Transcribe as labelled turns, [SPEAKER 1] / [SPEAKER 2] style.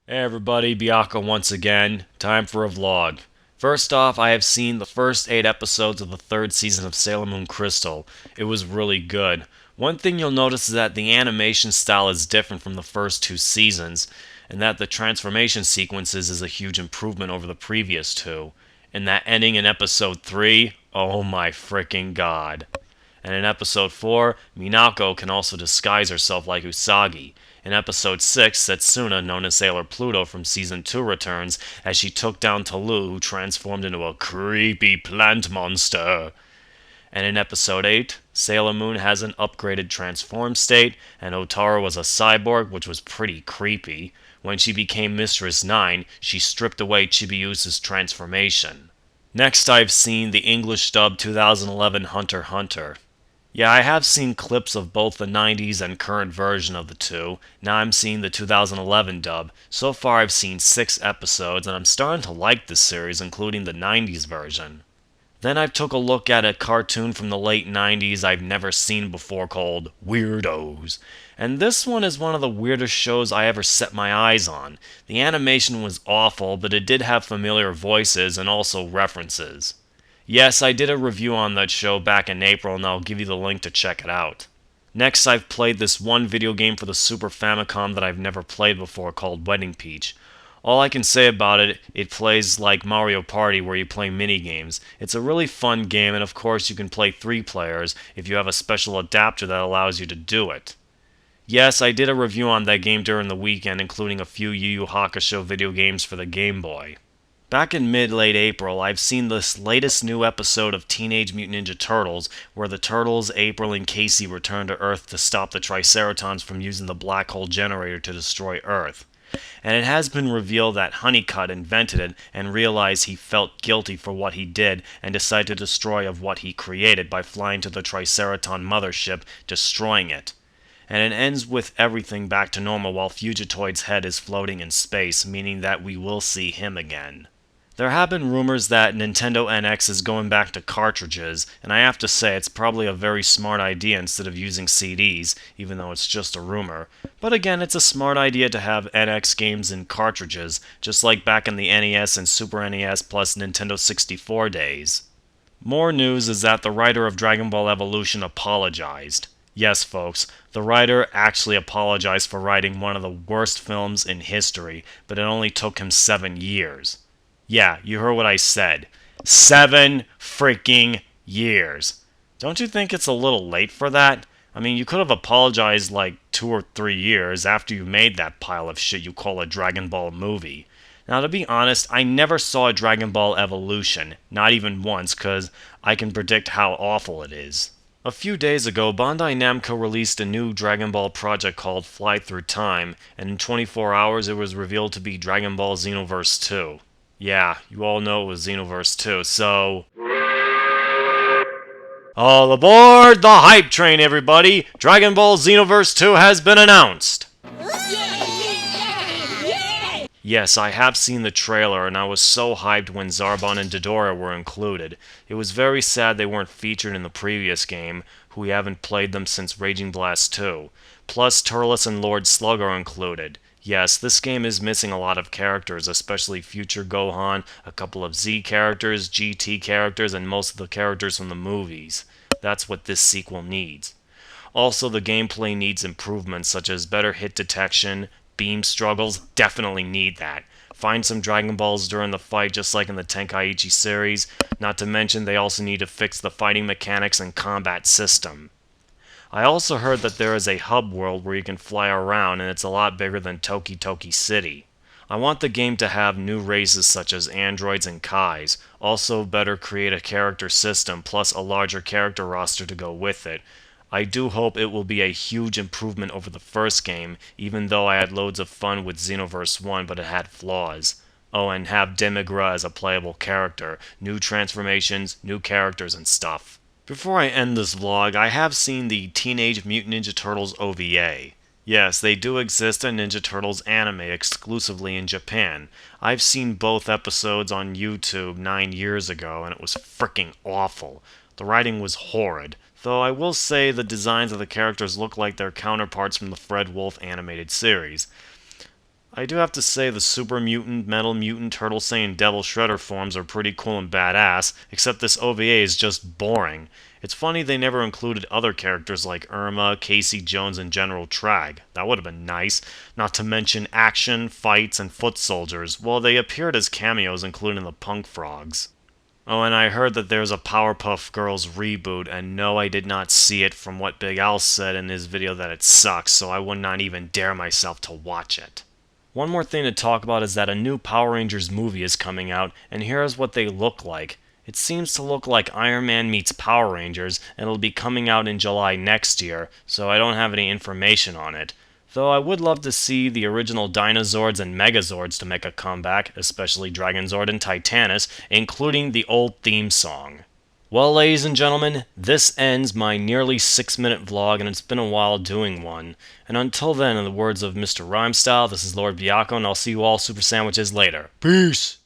[SPEAKER 1] Hey everybody, Byakko once again. Time for a vlog. First off, I have seen the first 8 episodes of the 3rd season of Sailor Moon Crystal. It was really good. One thing you'll notice is that the animation style is different from the first 2 seasons, and that the transformation sequences is a huge improvement over the previous 2. And that ending in episode 3, oh my freaking god. And in episode 4, Minako can also disguise herself like Usagi. In episode 6, Setsuna, known as Sailor Pluto from season 2, returns as she took down Talu, who transformed into a creepy plant monster. And in episode 8, Sailor Moon has an upgraded transform state, and Otaru was a cyborg, which was pretty creepy. When she became Mistress 9, she stripped away Chibiusa's transformation. Next, I've seen the English dub 2011 Hunter x Hunter. Yeah, I have seen clips of both the 90s and current version of the two. Now I'm seeing the 2011 dub. So far I've seen 6 episodes, and I'm starting to like this series, including the 90s version. Then I took a look at a cartoon from the late 90s I've never seen before called Weirdos. And this one is one of the weirdest shows I ever set my eyes on. The animation was awful, but it did have familiar voices and also references. Yes, I did a review on that show back in April, and I'll give you the link to check it out. Next, I've played this one video game for the Super Famicom that I've never played before called Wedding Peach. All I can say about it, it plays like Mario Party where you play mini-games. It's a really fun game, and of course you can play 3 players if you have a special adapter that allows you to do it. Yes, I did a review on that game during the weekend, including a few Yu Yu Hakusho video games for the Game Boy. Back in mid-late April, I've seen this latest new episode of Teenage Mutant Ninja Turtles, where the Turtles, April, and Casey return to Earth to stop the Triceratons from using the black hole generator to destroy Earth. And it has been revealed that Honeycutt invented it and realized he felt guilty for what he did and decided to destroy of what he created by flying to the Triceraton mothership, destroying it. And it ends with everything back to normal while Fugitoid's head is floating in space, meaning that we will see him again. There have been rumors that Nintendo NX is going back to cartridges, and I have to say it's probably a very smart idea instead of using CDs, even though it's just a rumor. But again, it's a smart idea to have NX games in cartridges, just like back in the NES and Super NES plus Nintendo 64 days. More news is that the writer of Dragon Ball Evolution apologized. Yes, folks, the writer actually apologized for writing one of the worst films in history, but it only took him 7 years. Yeah, you heard what I said. 7 freaking years. Don't you think it's a little late for that? I mean, you could have apologized like 2 or 3 years after you made that pile of shit you call a Dragon Ball movie. Now, to be honest, I never saw a Dragon Ball Evolution, not even once, because I can predict how awful it is. A few days ago, Bandai Namco released a new Dragon Ball project called Fly Through Time, and in 24 hours it was revealed to be Dragon Ball Xenoverse 2. Yeah, you all know it was Xenoverse 2, so... All aboard the hype train, everybody! Dragon Ball Xenoverse 2 has been announced! Yes, I have seen the trailer, and I was so hyped when Zarbon and Dodora were included. It was very sad they weren't featured in the previous game, we haven't played them since Raging Blast 2. Plus, Turles and Lord Slug are included. Yes, this game is missing a lot of characters, especially Future Gohan, a couple of Z characters, GT characters, and most of the characters from the movies. That's what this sequel needs. Also, the gameplay needs improvements such as better hit detection, beam struggles, definitely need that. Find some Dragon Balls during the fight just like in the Tenkaichi series, not to mention they also need to fix the fighting mechanics and combat system. I also heard that there is a hub world where you can fly around and it's a lot bigger than Toki Toki City. I want the game to have new races such as androids and Kais, also better create a character system plus a larger character roster to go with it. I do hope it will be a huge improvement over the first game, even though I had loads of fun with Xenoverse 1 but it had flaws. Oh, and have Demigra as a playable character, new transformations, new characters and stuff. Before I end this vlog, I have seen the Teenage Mutant Ninja Turtles OVA. Yes, they do exist in Ninja Turtles anime exclusively in Japan. I've seen both episodes on YouTube 9 years ago, and it was freaking awful. The writing was horrid, though I will say the designs of the characters look like their counterparts from the Fred Wolf animated series. I do have to say the Super Mutant, Metal Mutant, Turtle Saiyan, Devil Shredder forms are pretty cool and badass, except this OVA is just boring. It's funny they never included other characters like Irma, Casey Jones, and General Trag. That would have been nice. Not to mention action, fights, and foot soldiers. Well, they appeared as cameos, including the Punk Frogs. Oh, and I heard that there's a Powerpuff Girls reboot, and no, I did not see it from what Big Al said in his video that it sucks, so I would not even dare myself to watch it. One more thing to talk about is that a new Power Rangers movie is coming out, and here's what they look like. It seems to look like Iron Man meets Power Rangers, and it'll be coming out in July next year, so I don't have any information on it. Though I would love to see the original Dinozords and Megazords to make a comeback, especially Dragonzord and Titanus, including the old theme song. Well, ladies and gentlemen, this ends my nearly 6-minute vlog, and it's been a while doing one. And until then, in the words of Mr. Rhymestyle, this is Lord Byakko, and I'll see you all Super Sandwiches later. Peace!